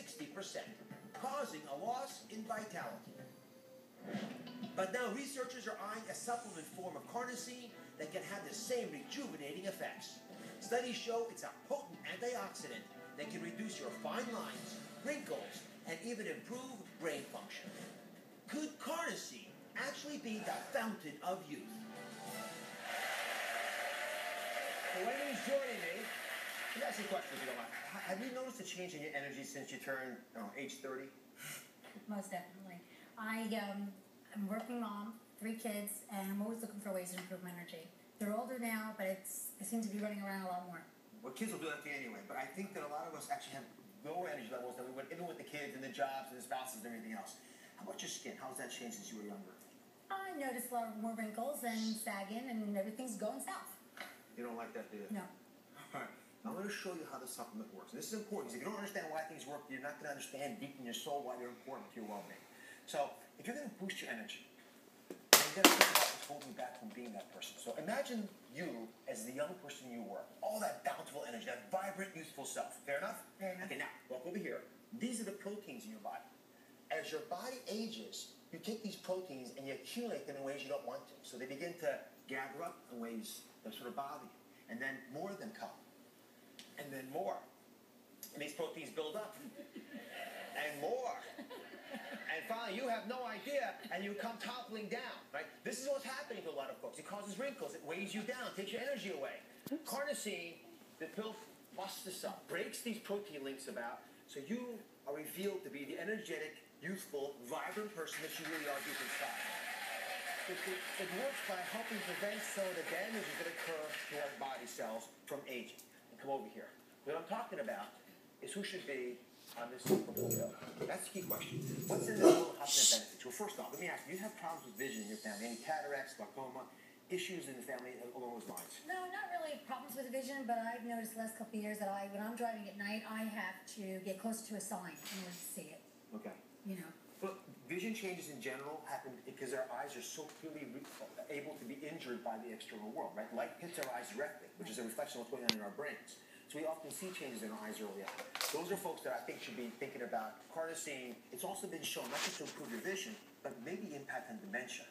60%, causing a loss in vitality. But now researchers are eyeing a supplement form of carnosine that can have the same rejuvenating effects. Studies show it's a potent antioxidant that can reduce your fine lines, wrinkles, and even improve brain function. Could carnosine actually be the fountain of youth? Well, Wendy's joining me. Let me ask you a question if you don't mind. Have you noticed a change in your energy since you turned age 30? Most definitely. I'm a working mom, 3 kids, and I'm always looking for ways to improve my energy. They're older now, but I seem to be running around a lot more. Well, kids will do that to you anyway, but I think that a lot of us actually have lower energy levels than we would, even with the kids and the jobs and the spouses and everything else. How about your skin? How's that changed since you were younger? I noticed a lot more wrinkles and sagging, and everything's going south. You don't like that, do you? No. All right. I'm going to show you how the supplement works. And this is important, because if you don't understand why things work, you're not going to understand deep in your soul why they're important to your well-being. So, if you're going to boost your energy, you got to think about what's holding you back from being that person. So imagine you as the young person you were. All that bountiful energy, that vibrant, youthful self. Fair enough? Fair enough. Okay, now, walk over here. These are the proteins in your body. As your body ages, you take these proteins and you accumulate them in ways you don't want to. So they begin to gather up in ways that sort of bother you. And then more of them come. And then more. And these proteins build up. And more. And finally, you have no idea, and you come toppling down, right? This is what's happening to a lot of folks. It causes wrinkles. It weighs you down, takes your energy away. Carnosine, the pill busts this up, breaks these protein links about, so you are revealed to be the energetic, youthful, vibrant person that you really are deep inside. It works by helping prevent some of the damages that occur to our body cells from aging. And come over here. What I'm talking about is who should be on this pill. That's the key question. What's in this little supplement benefits? Well, first off, let me ask you, do you have problems with vision in your family? Any cataracts, glaucoma, issues in the family along those lines? No, not really problems with vision, but I've noticed the last couple of years that when I'm driving at night, I have to get close to a sign in order to see it. Okay. You know. But vision changes in general happen because our eyes are so clearly able to be injured by the external world, right? Light hits our eyes directly, which is a reflection of what's going on in our brains. So we often see changes in our eyes early on. Those are folks that I think should be thinking about carnosine. It's also been shown not just to improve your vision, but maybe impact on dementia.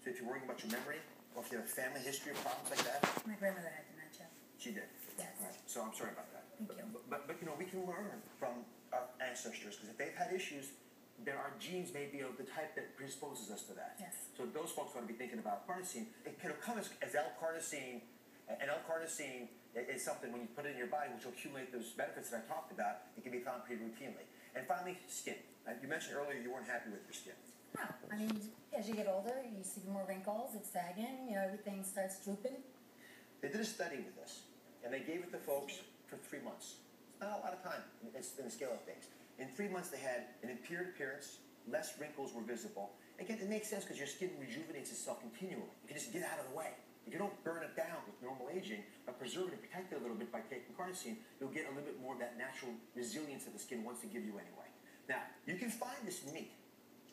So if you're worrying about your memory, or if you have a family history of problems like that. My grandmother had dementia. She did? Yes. All right. So I'm sorry about that. Thank you. But you know, we can learn from our ancestors, because if they've had issues, then our genes may be of the type that predisposes us to that. Yes. So those folks want to be thinking about carnosine. It can come as L-carnosine, and L-carnosine is something when you put it in your body which will accumulate those benefits that I talked about. It can be found pretty routinely. And finally, skin. You mentioned earlier you weren't happy with your skin. No, I mean, as you get older, you see more wrinkles, it's sagging, you know, everything starts drooping. They did a study with this, and they gave it to folks for 3 months. It's not a lot of time in the scale of things. In 3 months, they had an impaired appearance, less wrinkles were visible. Again, it makes sense because your skin rejuvenates itself continually. You can just get out of the way. If you don't burn it down with normal aging, but preserve it and protect it a little bit by taking carnosine, you'll get a little bit more of that natural resilience that the skin wants to give you anyway. Now, you can find this in meat.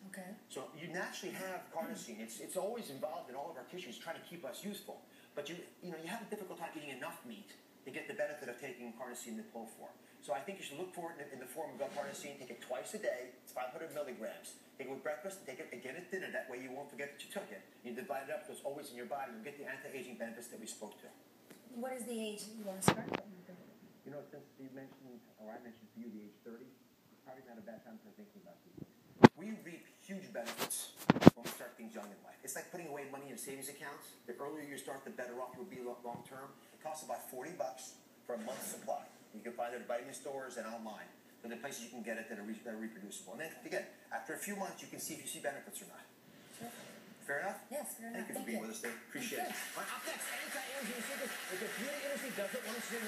Okay. So you naturally have carnosine. It's always involved in all of our tissues, trying to keep us youthful. But you have a difficult time eating enough meat to get the benefit of taking carnosine in the pill form. So I think you should look for it in the form of L-carnosine. Take it twice a day. It's 500 milligrams. Take it with breakfast and take it again at dinner. That way you won't forget that you took it. You divide it up so it's always in your body. You'll get the anti-aging benefits that we spoke to. What is the age that you want to start with? You know, since you mentioned, or I mentioned for you, the age 30, it's probably not a bad time to start thinking about these things. We reap huge benefits when we start things young in life. It's like putting away money in savings accounts. The earlier you start, the better off you'll be long term. It costs about $40 for a month's supply. You can find it at vitamin stores and online. They're the places you can get it that are reproducible. And then, again, after a few months, you can see if you see benefits or not. Sure. Fair enough? Yes, fair enough. Thank you for being with us today. Appreciate it. All right, up next, anti-aging secrets. If the beauty industry doesn't want to see